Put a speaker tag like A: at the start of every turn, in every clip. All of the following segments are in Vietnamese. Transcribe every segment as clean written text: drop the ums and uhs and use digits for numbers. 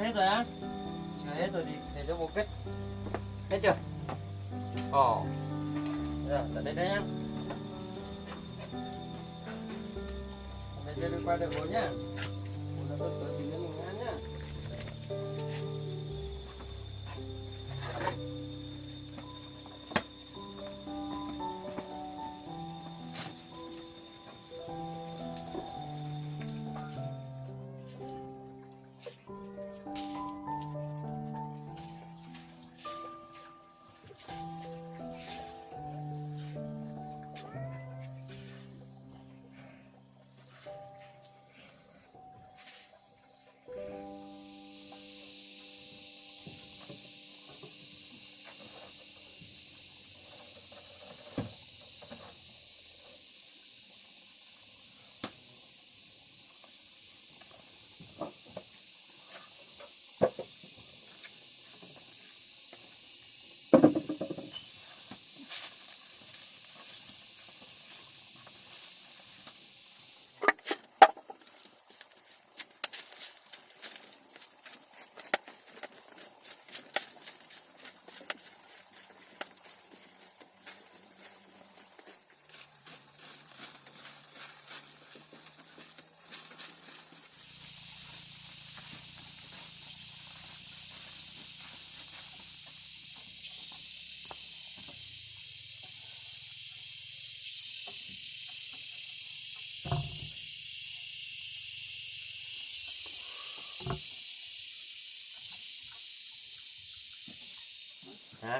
A: Hết rồi á? Hết rồi để cho một kết. Hết chưa? Ồ. Rồi, đây nhá. Đây chưa đi qua được bố nhá. Bố là tốt thì mình ăn nhá.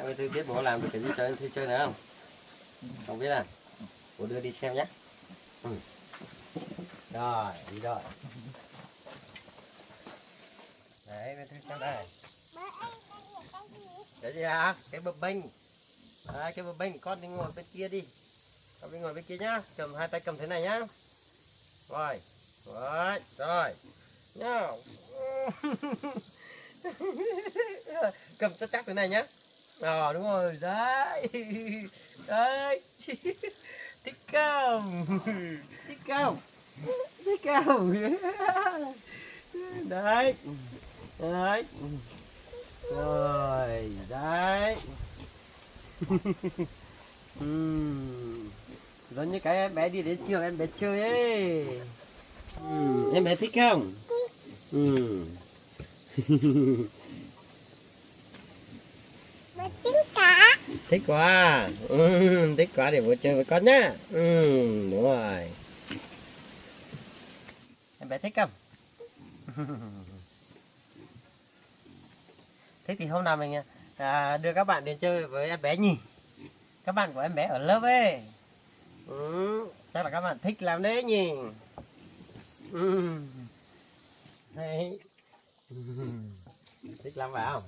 A: Bây tôi biết bố làm được cái gì chơi thì chơi nữa không? Không biết à? Bố đưa đi xem nhé. Rồi, đi rồi. Đấy, bên tôi xem đây. Cái gì hả? Cái bập bênh. Đấy, cái bập bênh, con đi ngồi bên kia đi. Con đi ngồi bên kia nhá. Cầm hai tay cầm thế này nhá. Rồi. Rồi, rồi. Nhá. Cầm chắc chắc thế này nhá. Đúng rồi, đấy. Đấy. Thích không? Thích không? Thích không? Đấy. Đấy. Rồi, đấy. Giống như cái em bé đi đến trường em bé chơi ấy. Em bé thích không? Thích quá. Thích quá để bố chơi với con nhá. Đúng rồi. Em bé thích không? Thế thì hôm nào mình đưa các bạn đến chơi với em bé nhỉ? Các bạn của em bé ở lớp ấy. Chắc là các bạn thích lắm đấy nhỉ? Đấy. Thích lắm phải không?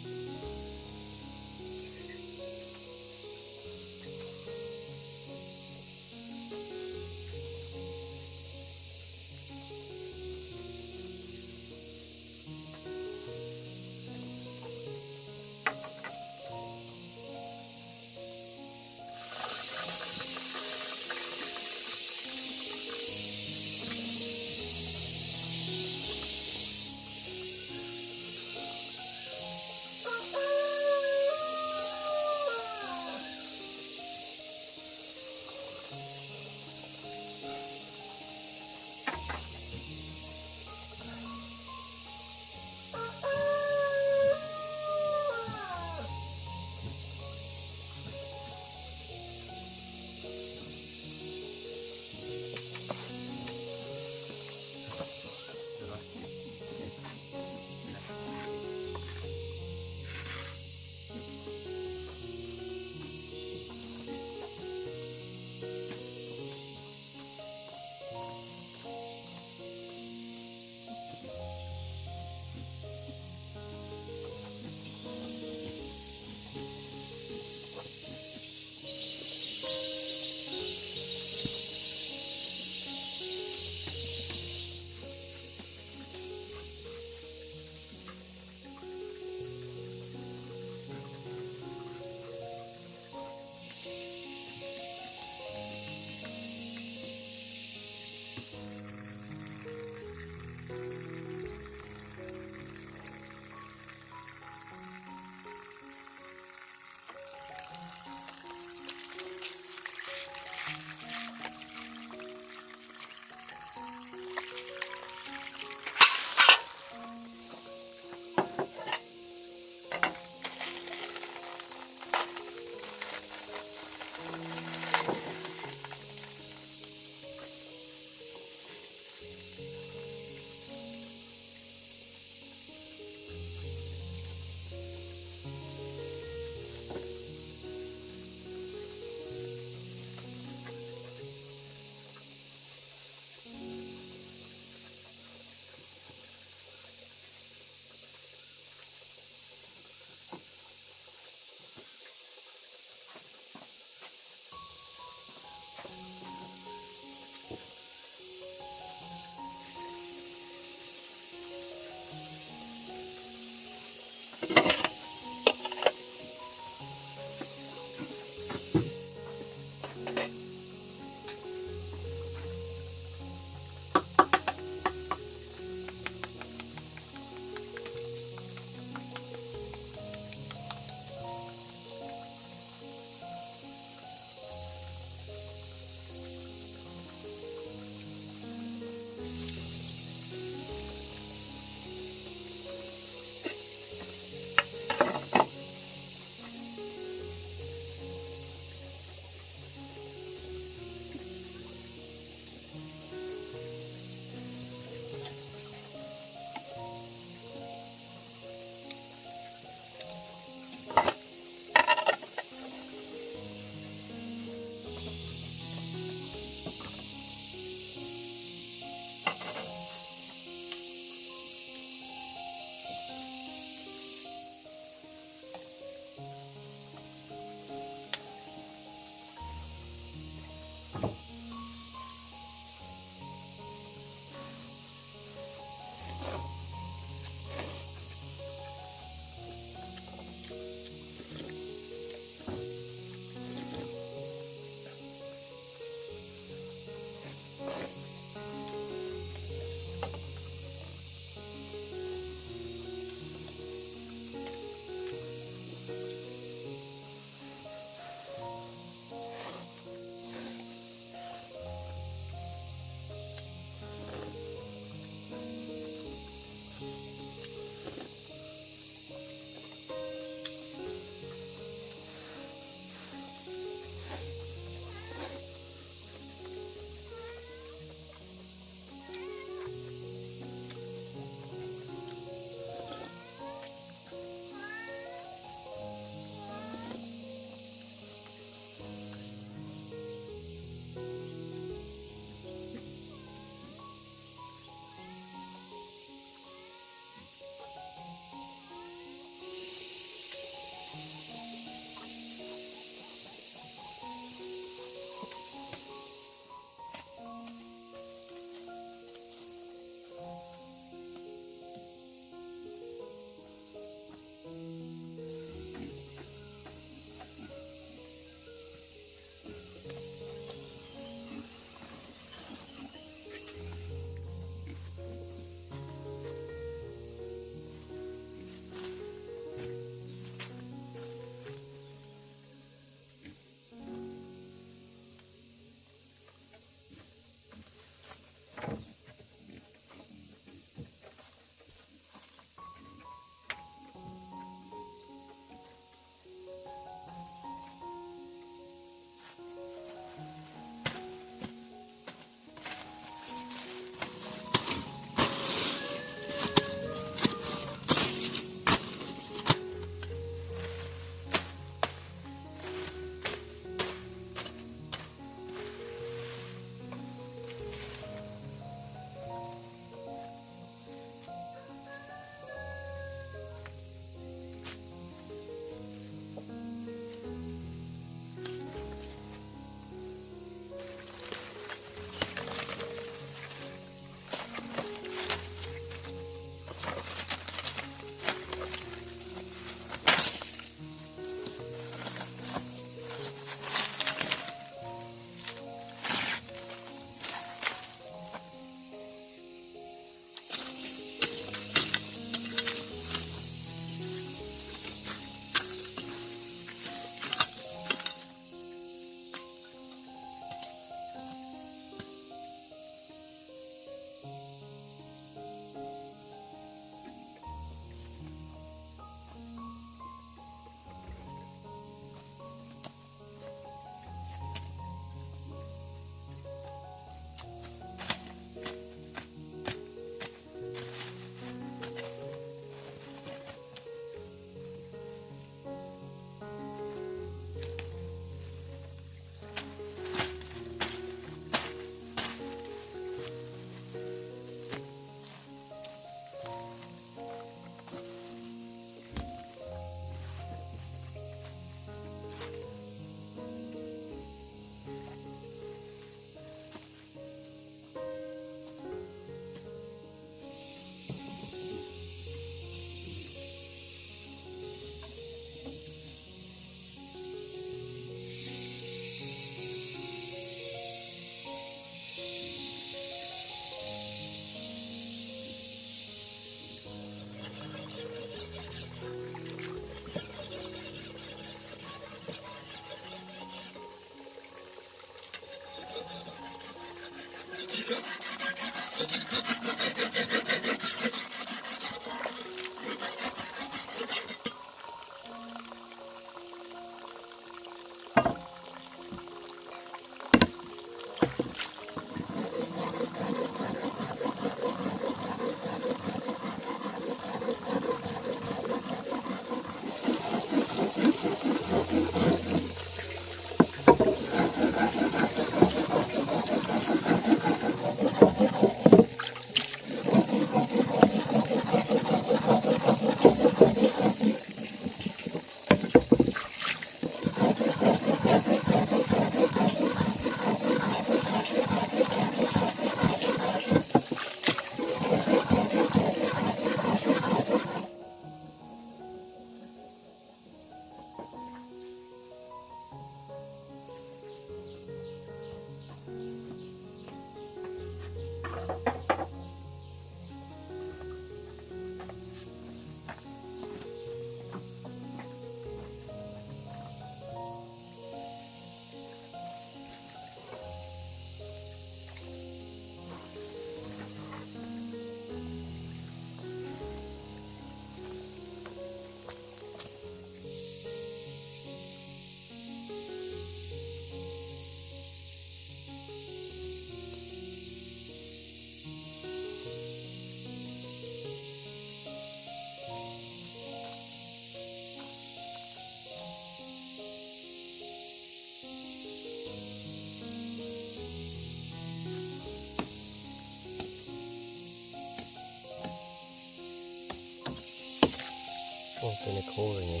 A: Ô, cái này khô rồi nhỉ.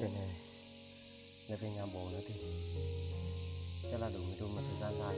A: Cái này để về nhà bố nữa thì chắc là đủ một thời gian dài.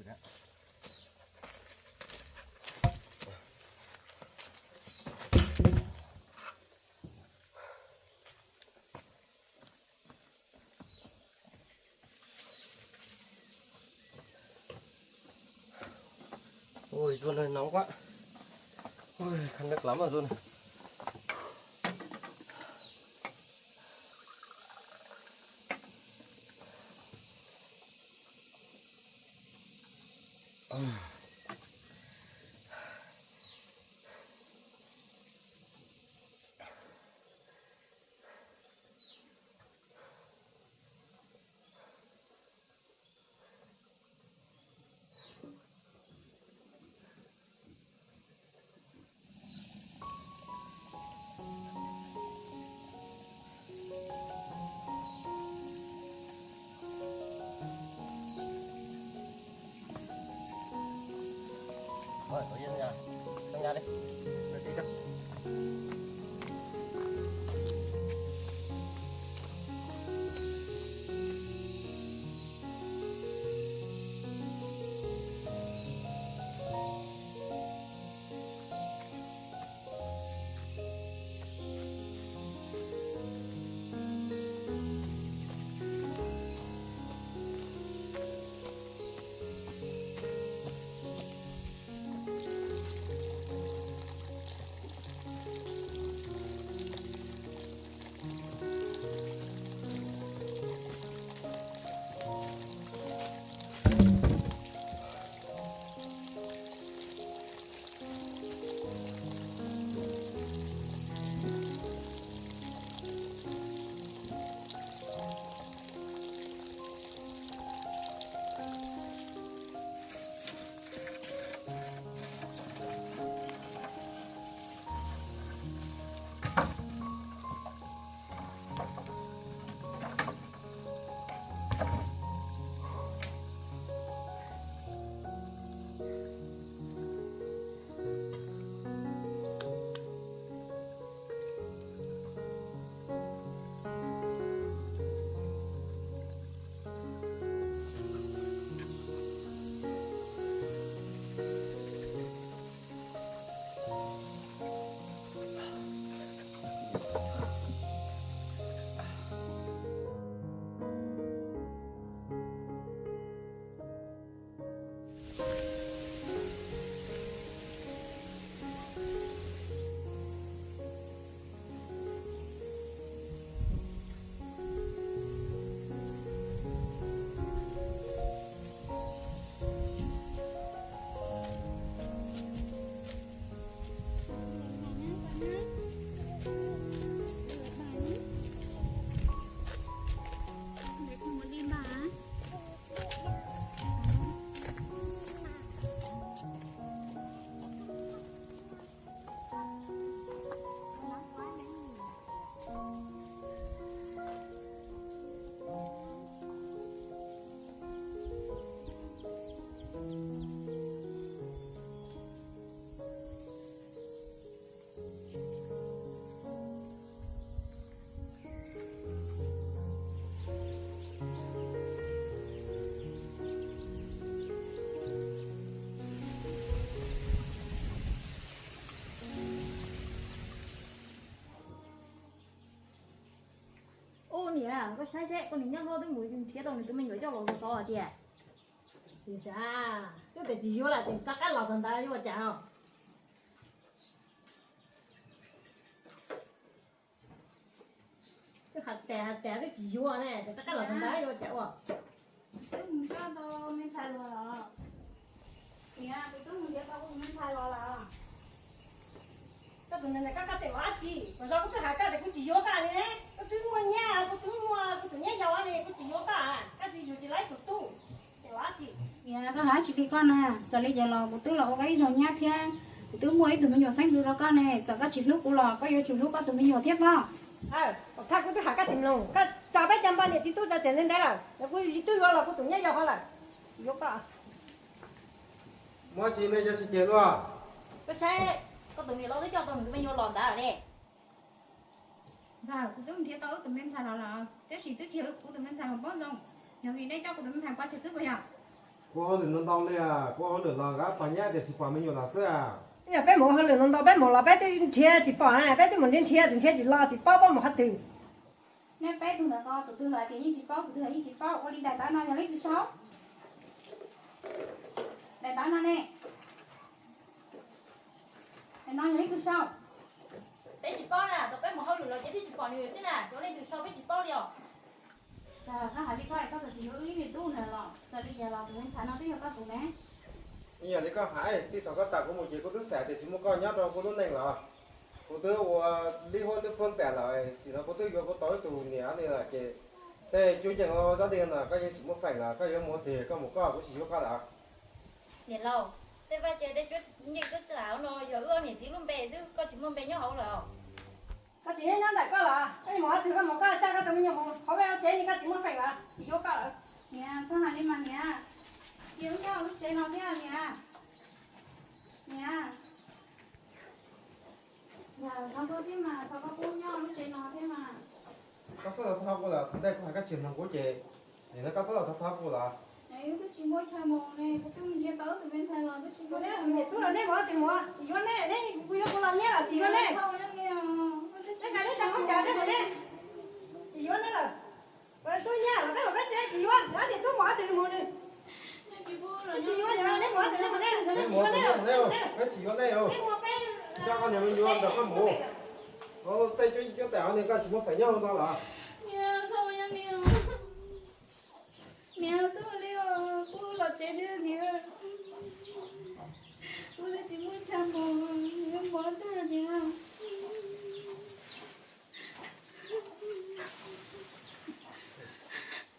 A: đó. Ôi Duân ơi nóng quá. Ôi khăn nước lắm rồi Duân. Rồi, ở nhà. Trong nhà đi. Được đi đâu.
B: nè có sai sẽ con mình nhắc lo tới mũi phía đầu này tụi mình phải cho lò to à chị thì sao cái để chỉ vô là chỉ cắt lò thần ta vô chào cái hạt tẻ cái chỉ vô này để cắt lò thần ta vô chào à
C: cái mình cho đâu mình thay lò là nè cái mình cho đâu mình thay lò là
B: cái tụi này cắt chạy quá chi mà sao cái hạt cắt thì cũng chỉ vô cả này cái thứ mua nhà cái thứ nhà giàu này cũng chỉ vô cả cái gì chỉ lấy tụt tu chạy quá chi
C: nè có hả chị cái con nè giờ lấy giờ lò của tôi là cái rồi nhá kia tôi mua ấy tụi mình nhỏ xanh từ đó con này giờ các chị nước của lò có yêu chị nước có tụi mình nhỏ tiếp đó
B: thay cái hạt cắt chìm luôn cái chả biết chăm bao nhiêu thì tôiจะเสร็จได้แล้วแล้วกูtôi vô làกูtụi nhà giàu là vô cả
A: Mua chị này cho chị tiền luôn.
B: cái xe có tụi mình lo tới cho tụi mình vô lòn đã rồi nè
C: giờ tôi mình thiết tới tụi mình thay lò là cái gì tôi chịu của tụi mình thay một bớt không nhiều vì đây cho của tụi mình thay qua chữ tức bây giờ
A: 过好能当的啊，过好能当个，半夜的是半没有那事啊。
B: 呀，别莫去了，弄到别莫了，别对贴一包啊，别对门店贴一拉一包包莫哈对。
C: nè bé tôi đã có tôi lại cái gì bao tôi thấy gì bao có đi đại tá nào nhà lấy từ sáu đại tá nào nè đại nào nhà lấy từ sáu
D: bé chỉ bao nè, tụi bé một hôm rồi chỉ chỉ bao nhiêu xí nè, chỗ lên từ sau bé chỉ bao liều.
C: các hải đi coi các cái gì ý về tu này là giờ bây giờ là tụi mình phải nói tới các tụi bé
A: bây giờ thì có hải, chỉ tao có tạo có một chuyện có thứ sẽ thì chỉ một con nhát rồi có lúc này là có thứ ly hôn thứ phương tiện lại, chỉ nó có thứ có tối tù nhẹ này là cái thế chú chẳng có gia đình là cái chỉ một phải là cái một thì có một con cũng chỉ có cái là
D: Nhìn lâu, thế bây giờ đây chút như chút lão nó giờ ưa thì chỉ luôn bé chứ, có chỉ muốn bé nhau hậu rồi.
B: Cái chị nhắn đại có là, cái mỏ thì cái mỏ cái cha cái tụi mình nhiều họ cái chế thì cái chỉ muốn phải là chỉ có cái là.
C: nhà sao này đi mà nhà chiếu nhau lúc chơi nó thế à nhà nhà nhà nó có thế mà sao có cuốn nhau lúc chơi nó thế mà
A: các số là thao là đây có hai cái chuyện thằng của chị thì nó các số là thao là
C: đấy cái chị mua chai mồ này cái mình kia tới tụi mình thay lo cái chị mua
B: Cái này tôi là đây mỏ thì mỏ, chỉ có này đây, quý ông làm nhé là chỉ có này. Cái đấy tao không trả đấy mà đấy. Chỉ có này là, tôi nhá là cái chế chỉ có, đó thì tôi mỏ thì mỏ này. Chỉ có nhà đấy mỏ thì nó mà đây,
A: cái
B: chỉ
A: một
B: có
A: cái
B: này,
A: cái chỉ có đây không
B: cái mỏ cái.
A: cho con nhà mình vô được con mổ tay cho tẻo thì các chỉ một phải nhau tao là
C: nhà sao mà nhà sao liêu cô là chế đưa kìa cô là chỉ mua chai mồ em bỏ tôi là nhà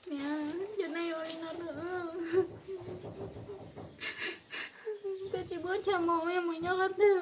C: mẹ giờ này rồi nó nữa tôi chỉ muốn chăm mồ em mới nhớ hết được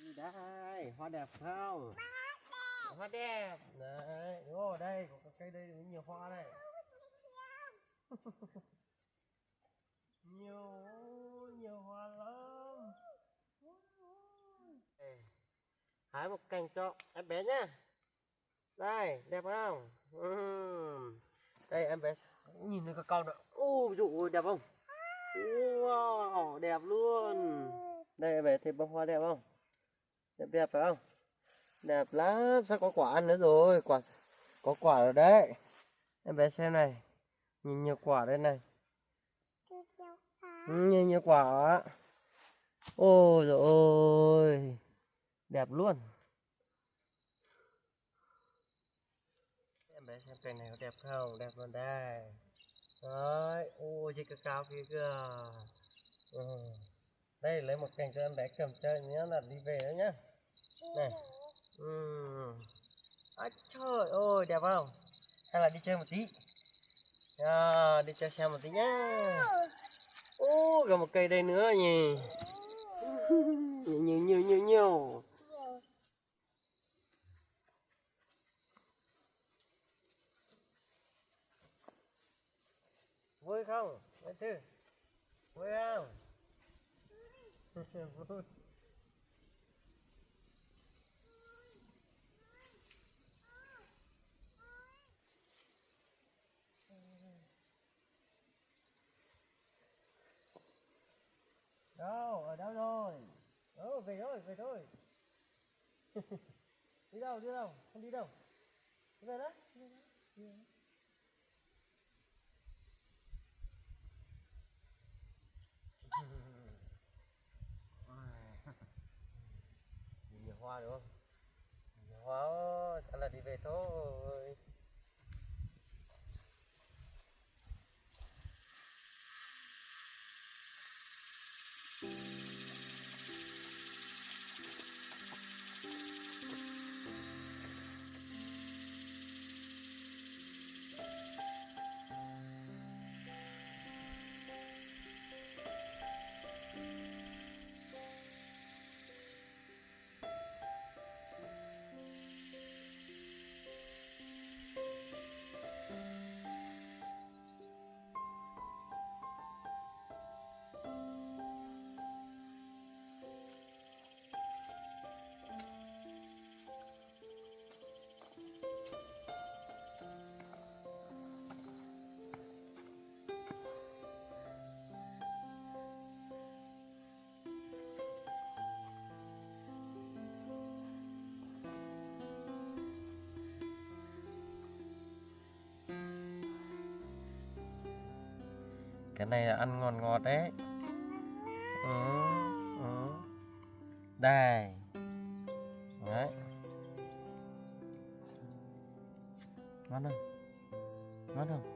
E: Đây, hoa đẹp không? Hoa đẹp. Đấy, ô đây, có cây đây nhiều hoa đây. nhiều hoa lắm. Đây, hái một cành cho em bé nhá. Đây, đẹp không? Đây em bé nhìn thấy cái câu nữa. Ô dụ đẹp không? Wow, đẹp luôn. Đây em bé thấy bông hoa đẹp không? Đẹp phải không? Đẹp lắm, sao có quả ăn nữa rồi. Có quả rồi đấy. Em bé xem này. Nhìn nhiều quả đây này. Nhiều quả. Ôi trời ơi. Đẹp luôn. Em bé xem cây này có đẹp không? Đẹp luôn đây. Đấy, ôi cái cao kia kìa. Đây lấy một cành cho em bé cầm chơi nhé, là đi về đó nhá. Này. Trời ơi, đẹp không? Hay là đi chơi một tí? Đi chơi xem một tí nhá. Ô, còn một cây đây nữa nhỉ. Nhiều. Vui không? Anh Thư. Vui không? Vui. Đâu, ở đâu rồi? Về thôi. Đi đâu, không đi đâu. Đi về đó. Nhìn nhiều hoa đúng không? Nhiều hoa, chắc là đi về thôi. Cái này là ăn ngọt đấy. Đây. Đấy. Ngon không? Ngon không?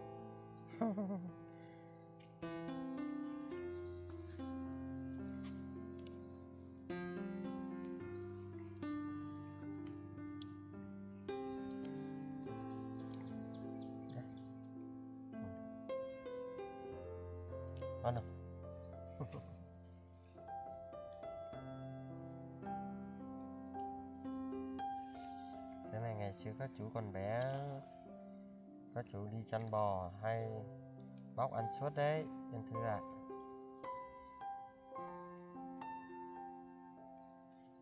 E: Cái này ngày xưa các chú còn bé, các chú đi chăn bò hay bóc ăn suốt đấy, Nhân Thư ạ.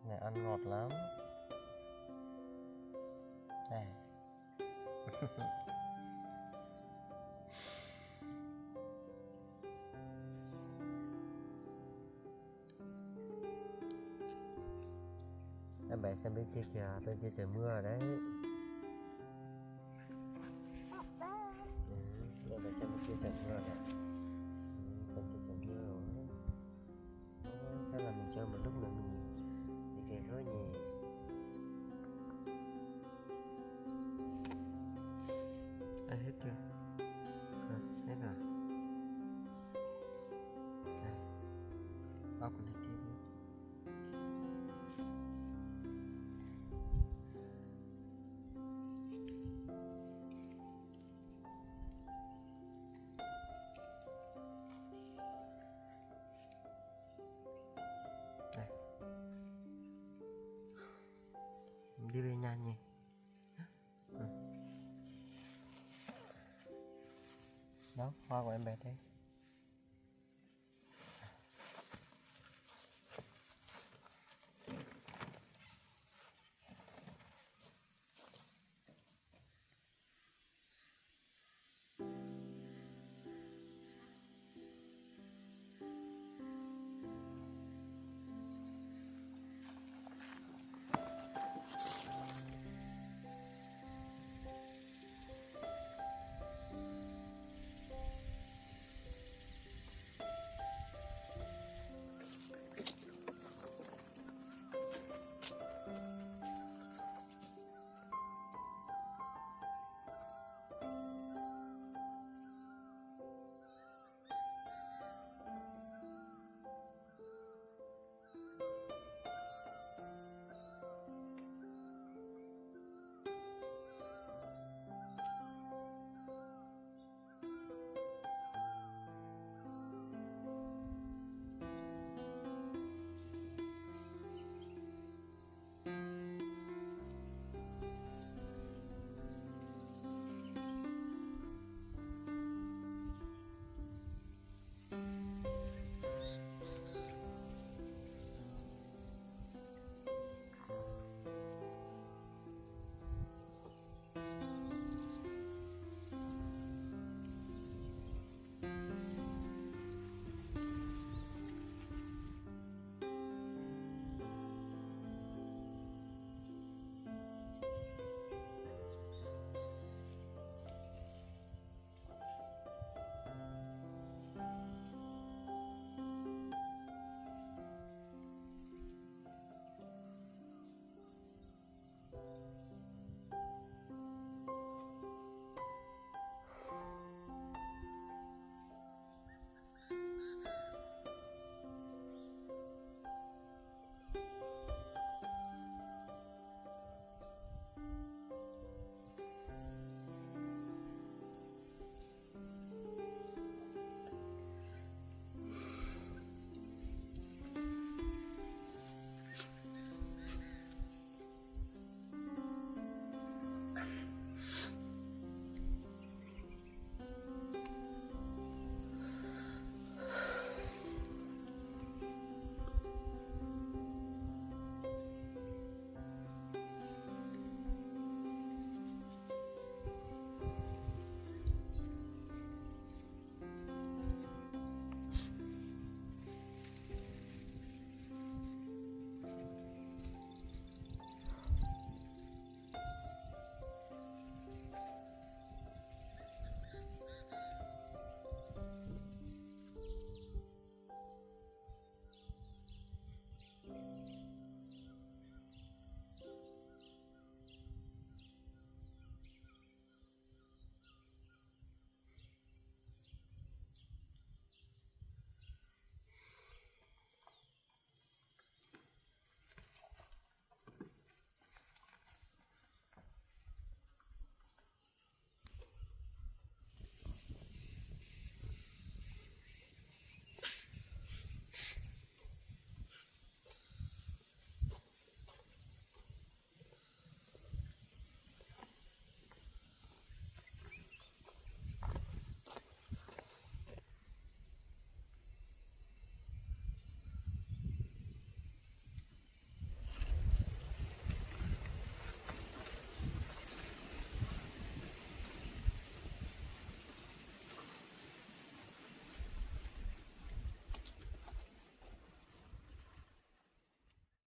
E: Này ăn ngọt lắm. Này. Em bé xem bên kia kìa, bên kia trời mưa rồi đấy. Em bé xem bên kia trời mưa này. Bên kia trời mưa rồi. Sao là mình chơi một lúc nữa mình đi về thôi nhỉ. Hết chưa? Hết rồi. Đây. Bao còn này thêm nữa. đi về nhà nhỉ. Đó, hoa của em bé đây.